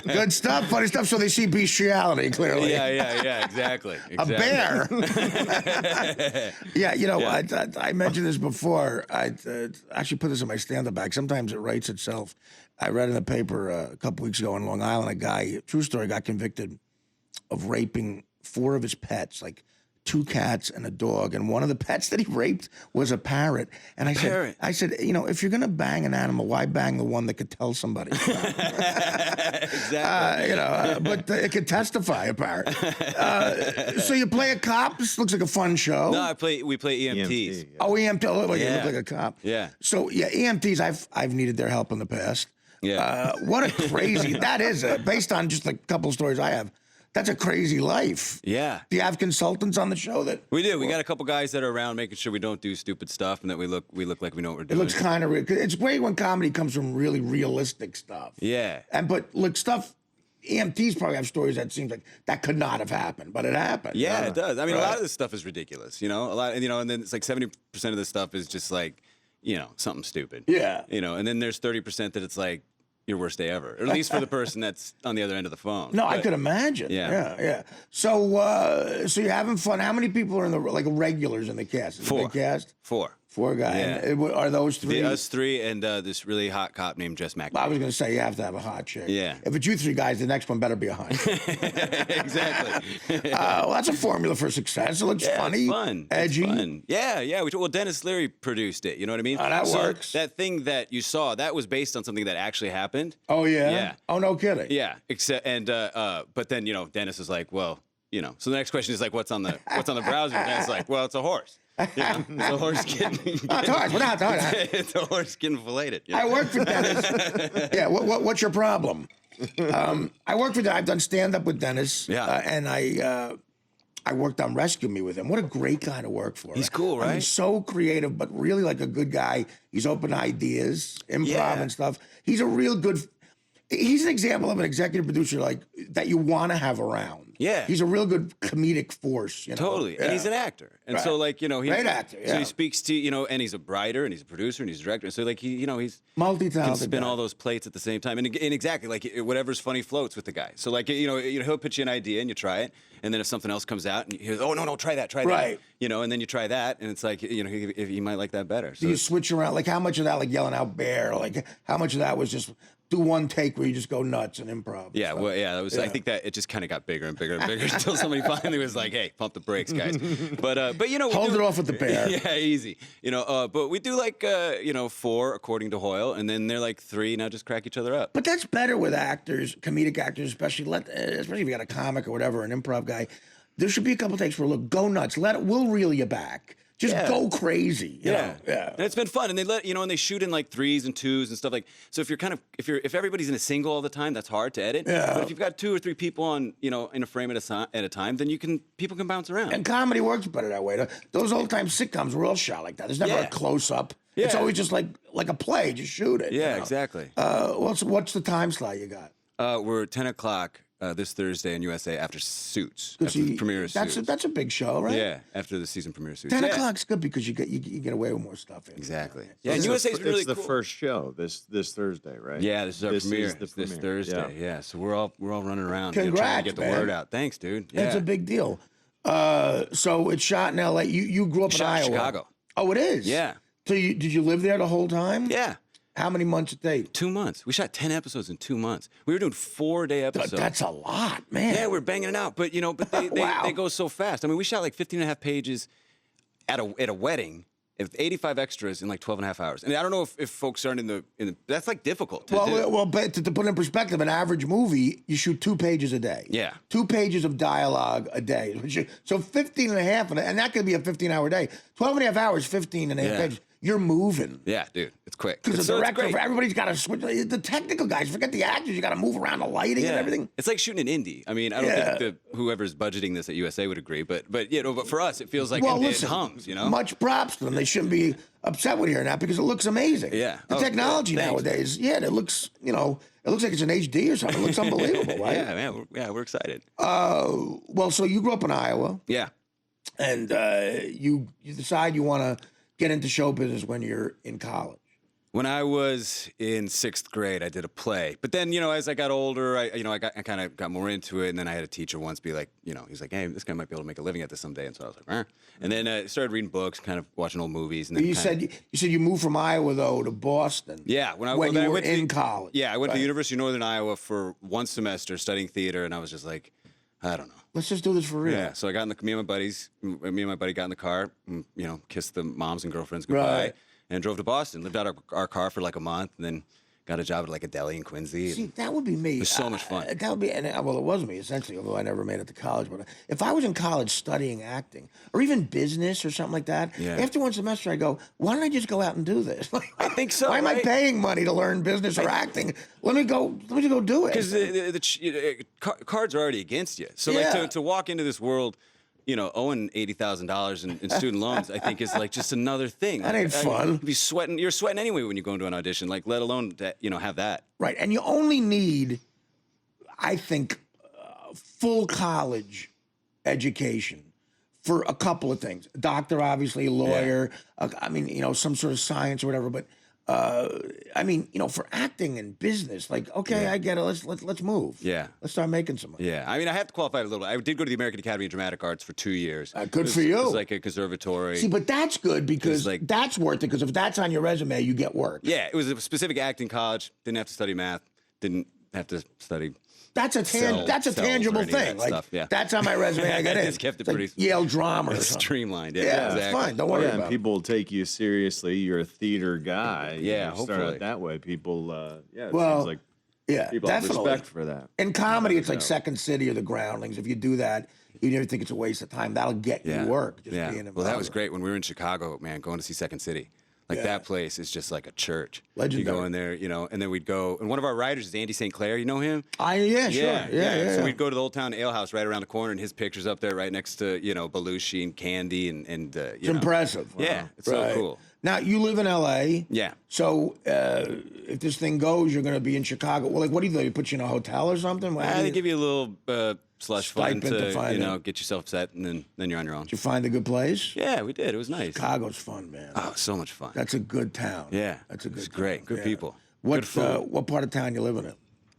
Good stuff, funny stuff. So they see bestiality, clearly. Yeah, exactly. A bear. Yeah, I mentioned this before. I actually put this in my stand-up bag. Sometimes it writes itself. I read in the paper a couple weeks ago in Long Island, a guy, true story, got convicted of raping 4 of his pets, like 2 cats and a dog, and one of the pets that he raped was a parrot. And I said, if you're gonna bang an animal, why bang the one that could tell somebody? Exactly. But it could testify, a parrot. So you play a cop. This looks like a fun show. No, we play EMTs. Yeah. Oh, EMT. You look like a cop. Yeah. So EMTs. I've needed their help in the past. Yeah. What a crazy that is. Based on just a couple of stories I have. That's a crazy life. Yeah. Do you have consultants on the show that? We do. We got a couple guys that are around making sure we don't do stupid stuff and that we look like we know what we're doing. It looks kind of it's great when comedy comes from really realistic stuff. Yeah. But look, stuff. EMTs probably have stories that seems like that could not have happened, but it happened. Yeah, it does. I mean, a lot of this stuff is ridiculous. A lot. And then it's like 70% of this stuff is just like, something stupid. Yeah. And then there's 30% that it's like your worst day ever, or at least for the person that's on the other end of the phone. No, I could imagine. Yeah. So you're having fun. How many people are in the regulars in the cast? Is it a 4. big cast? 4. 4 guys. Yeah. And are those 3? Us 3 and this really hot cop named Jess McNamee. I was going to say you have to have a hot chick. Yeah. If it's you 3 guys, the next one better be a hot chick. Exactly. Well, that's a formula for success. It looks funny, it's fun, edgy. It's fun. Yeah. Well, Dennis Leary produced it. You know what I mean? Oh, that works. That thing that you saw, that was based on something that actually happened. Oh yeah. Yeah. Oh no kidding. Yeah. But then Dennis is like, well, So the next question is like, what's on the browser? And Dennis is like, well, it's a horse. It's a horse getting. It's a horse. It's a horse getting filleted. I work for Dennis. Yeah. What's your problem? I work for. I've done stand up with Dennis. Yeah. And I worked on Rescue Me with him. What a great guy to work for. He's cool, right? I mean, so creative, but really like a good guy. He's open to ideas, improv and stuff. He's a real good. He's an example of an executive producer like that you want to have around. Yeah. He's a real good comedic force. Totally. Yeah. And he's an actor. And so great actor. Yeah. So he speaks to, and he's a writer and he's a producer and he's a director. So he's multi-talented. Can spin guy. all those plates at the same time. And exactly, like whatever's funny floats with the guy. So he'll pitch you an idea and you try it. And then if something else comes out and he goes, oh, no, try that. Right. And then you try that and it's like, he might like that better. So do you switch around? Like how much of that, like yelling out bear? Like how much of that was just do one take where you just go nuts and improv? Yeah, well, that was. I think that it just kind of got bigger and bigger and bigger until somebody finally was like, "Hey, pump the brakes, guys." But hold it off with the bear. Yeah, easy. But we do like 4 according to Hoyle, and then they're like 3. Now just crack each other up. But that's better with actors, comedic actors, especially if you got a comic or whatever, an improv guy. There should be a couple takes where look, go nuts. We'll reel you back. Just go crazy. You know? And it's been fun, and they and they shoot in like 3s and 2s and stuff like. So if everybody's in a single all the time, that's hard to edit. Yeah. But if you've got 2 or 3 people on in a frame at a time, then people can bounce around. And comedy works better that way. Those old time sitcoms were all shot like that. There's never a close up. Yeah. It's always just like a play. Just shoot it. Yeah, exactly. What's the time slot you got? We're 10 o'clock. This Thursday in USA after Suits, after the premiere of Suits. That's a big show, right? Yeah, after the season premiere of Suits. 10 o'clock's good because you get away with more stuff. Exactly. Yeah, and USA's really it's the first show this Thursday, right? Yeah, this is our premiere. This Thursday. Yeah, so we're all running around trying to get the word out. Thanks, dude. Yeah. It's a big deal. So it's shot in L.A. You grew up in Iowa. Chicago. Oh, it is. Yeah. So did you live there the whole time? Yeah. How many months did they? 2 months. We shot 10 episodes in 2 months. We were doing 4-day episodes. That's a lot, man. Yeah, we're banging it out. But they go so fast. I mean, we shot like 15 and a half pages at a wedding with 85 extras in like 12 and a half hours. And I don't know if folks aren't in the that's like difficult to do. Well, but to put it in perspective, an average movie, you shoot 2 pages a day. Yeah. 2 pages of dialogue a day. So 15 and a half, and that could be a 15-hour day. 12 and a half hours, 15 and a half pages. You're moving. Yeah, dude, it's quick. Because the director, everybody's got to switch. The technical guys, forget the actors. You got to move around the lighting and everything. It's like shooting an indie. I mean, I don't think whoever's budgeting this at USA would agree, but for us, it feels like it hums. Much props to them. They shouldn't be upset with hearing that because it looks amazing. Yeah, the technology nowadays. It looks it looks like it's an HD or something. It looks unbelievable, right? Yeah, man. We're excited. Well, so you grew up in Iowa. Yeah. And you decide you want to get into show business when you're in college. When I was in 6th grade, I did a play. But then, as I got older, I kind of got more into it. And then I had a teacher once be like, he's like, hey, this guy might be able to make a living at this someday. And so I was like, eh. And then I started reading books, kind of watching old movies. And then you said you moved from Iowa though to Boston. Yeah, when you were in college. Yeah, I went to the University of Northern Iowa for 1 semester studying theater, and I was just like, I don't know. Let's just do this for real. Yeah, so I got me and my buddy got in the car, kissed the moms and girlfriends goodbye. Right. And drove to Boston, lived out our car for like a month, and then got a job at like a deli in Quincy. See, that would be me. It was so much fun. That would be, well, it was me essentially, although I never made it to college. But if I was in college studying acting or even business or something like that, after 1 semester, I go, why don't I just go out and do this? I think so. Why am I paying money to learn business or acting? Let me go do it. Because the cards are already against you. So like to walk into this world, owing $80,000 in student loans, I think is like just another thing. That ain't fun. You're sweating anyway when you go into an audition, like let alone that, have that. Right, and you only need, I think, full college education for a couple of things. A doctor, obviously, a lawyer. Some sort of science or whatever. But for acting and business, like, okay, I get it. Let's move. Yeah. Let's start making some money. Yeah. I mean, I have to qualify it a little. I did go to the American Academy of Dramatic Arts for 2 years. Good for you. It was like a conservatory. See, but that's good because that's worth it. Because if that's on your resume, you get work. Yeah, it was a specific acting college. Didn't have to study math. Didn't have to study. That's a tangible thing. Like stuff, yeah. That's on my resume. I got it. Just kept it like pretty Yale drama. It's streamlined. Yeah, exactly. it's fine. Don't worry about and it. people will take you seriously. You're a theater guy. Yeah, you start hopefully. out that way. People, it Well, seems like people definitely. have respect for that. In comedy, it's like Second City or The Groundlings. If you do that, you never think it's a waste of time. That'll get you work. Just being involved. Well, that was great when we were in Chicago, man, going to see Second City. Like that place is just like a church. Legendary. You go in there, and then weed go. And one of our writers is Andy St. Clair. You know him? Sure. So we'd go to the Old Town Ale House right around the corner, and his picture's up there right next to Belushi and Candy and it's impressive. Yeah, it's so cool. Now you live in L.A. Yeah. So if this thing goes, you're going to be in Chicago. Well, like, what do you do? They put you in a hotel or something? They give you a little slush fund to find get yourself set, and then you're on your own. Did you find a good place? Yeah, we did. It was nice. Chicago's fun, man. Oh, so much fun. That's a good town. Yeah, that's a good. It's great. Town. Good people. What good food. What part of town you living in?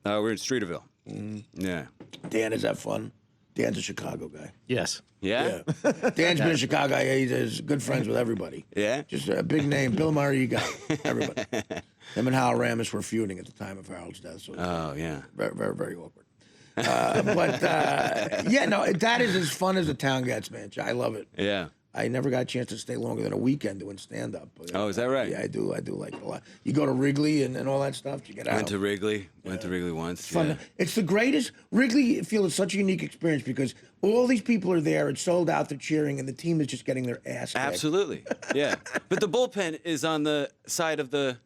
We're in Streeterville. Yeah. Dan, is that fun? Dan's a Chicago guy. Yes. Yeah? Dan's been a Chicago guy. He's good friends with everybody. Yeah? Just a big name. Bill Murray, you got it. Everybody. Him and Hal Ramis were feuding at the time of Harold's death. So yeah. Very, very, very awkward. That is as fun as a town gets, man. I love it. Yeah. I never got a chance to stay longer than a weekend doing stand-up. Oh, is that right? Yeah, I do. I do like it a lot. You go to Wrigley and all that stuff. You get out. Went to Wrigley once. It's fun. Yeah. It's the greatest. Wrigley, I feel, is such a unique experience because all these people are there. It's sold out. They're cheering, and the team is just getting their ass kicked. Absolutely. Yeah. But the bullpen is on the side of the...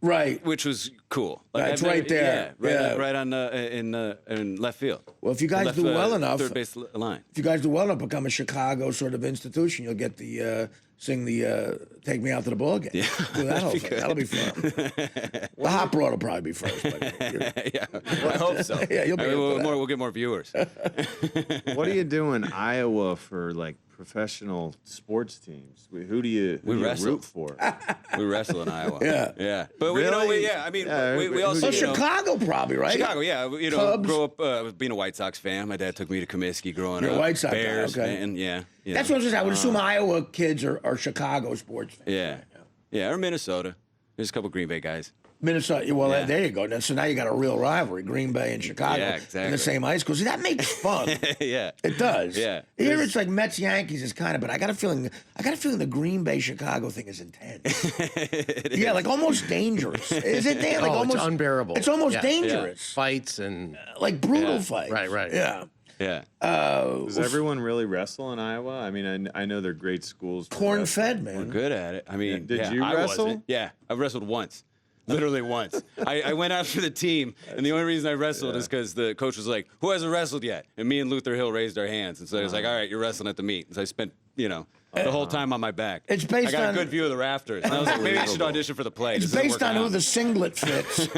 Right. Which was cool. It's right there. Yeah, right on in left field. Well, if you guys do well enough, third base line. If you guys do well enough, become a Chicago sort of institution, you'll get the sing the "Take Me Out to the Ball Game." Yeah, Do that whole thing. That'll be fun. The hot broad will probably be first. But Yeah, I hope so. Yeah, you'll be. We'll get more viewers. What do you do in Iowa for like professional sports teams? Who do you root for? We wrestle in Iowa. Yeah. But Really? we also Chicago probably, right? Chicago, yeah. Cubs? Grew up being a White Sox fan. My dad took me to Comiskey growing You're up. a White Sox guy, Bears okay. fan, yeah. That's what I was saying. I would assume Iowa kids are Chicago sports fans. Yeah, or Minnesota. There's a couple Green Bay guys. Minnesota. Well, there you go. So now you got a real rivalry, Green Bay and Chicago, Yeah, exactly. in the same high school. See, that makes fun. Yeah. It does. Yeah. Here it's like Mets Yankees is kind of, but I got a feeling the Green Bay Chicago thing is intense. Yeah, like almost dangerous. Is it, Dan? Like almost it's unbearable. It's almost Yeah. dangerous. Fights and Like brutal fights. Right. Yeah. Yeah. Does everyone really wrestle in Iowa? I mean, I know they're great schools. for Corn wrestling. fed, man. We're good at it. I mean, Did you I wrestle? wasn't. Yeah, I wrestled once. Literally once. I went out for the team, and the only reason I wrestled is because the coach was like, "Who hasn't wrestled yet?" And me and Luther Hill raised our hands, and so he was like, "All right, you're wrestling at the meet." And so I spent the whole time on my back. It's based I got on a good view of the rafters. And I was like, maybe I should audition for the play. It's based on who the singlet fits.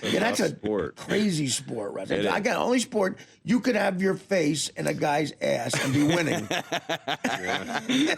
Yeah, that's a sport. Crazy sport, right? I got only sport you could have your face in a guy's ass and be winning.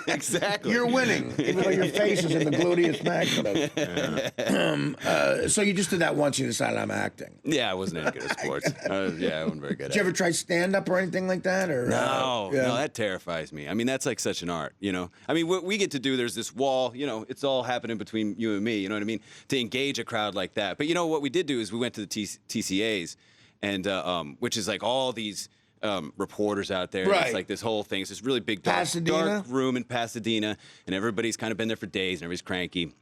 Exactly. You're winning, even though your face is in the gluteus maximus. Yeah. So you just did that once. You decided I'm acting. Yeah, I wasn't any good at sports. I wasn't very good at it. Did you ever try stand up or anything like that? Or no, that terrifies me. I mean, that's like such an art, I mean, what we get to do, there's this wall, it's all happening between you and me, you know what I mean? To engage a crowd like that. But what we did do is we went to the TCAs, and which is like all these reporters out there. Right. It's like this whole thing. It's this really big dark room in Pasadena, and everybody's kind of been there for days, and everybody's cranky.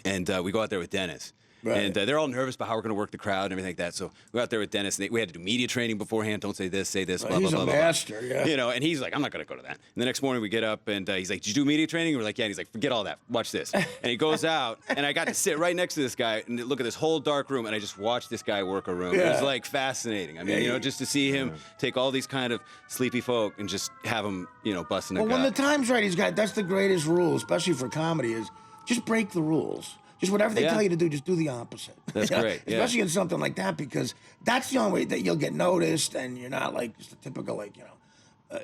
And we go out there with Dennis. Right. And they're all nervous about how we're going to work the crowd and everything like that. So we go out there with Dennis, and we had to do media training beforehand. Don't say this, say this, blah, blah, blah, blah. He's a master, yeah. And he's like, I'm not going to go to that. And the next morning we get up, and he's like, did you do media training? And we're like, yeah. And he's like, forget all that. Watch this. And he goes out, and I got to sit right next to this guy and look at this whole dark room, and I just watched this guy work a room. Yeah. It was like fascinating. I mean, just to see him take all these kind of sleepy folk and just have them, busting a gut. Well, when the time's right, that's the greatest rule, especially for comedy, is just break the rules. Just whatever they tell you to do, just do the opposite. That's great. Especially in something like that, because that's the only way that you'll get noticed, and you're not like just a typical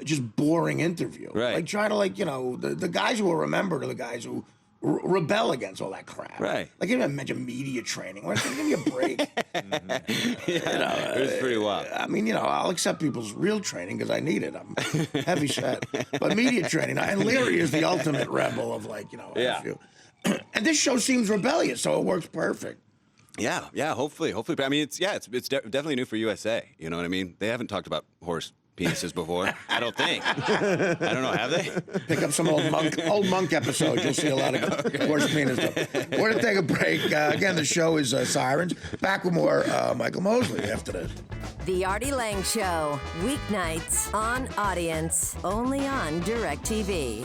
just boring interview. Right. Like try to the guys who will remember are the guys who rebel against all that crap. Right. Like you mention media training. Give me a break. It was pretty wild. I mean, I'll accept people's real training because I need it. I'm heavy set. But media training, and Leary is the ultimate rebel of and this show seems rebellious, so it works perfect. Yeah, hopefully. But I mean, it's definitely new for USA. You know what I mean? They haven't talked about horse penises before. I don't think. I don't know. Have they? Pick up some old monk episodes. You'll see a lot of horse penis stuff. We're gonna take a break. Again, the show is Sirens. Back with more Michael Mosley after this. The Artie Lange Show, weeknights on Audience, only on DirecTV.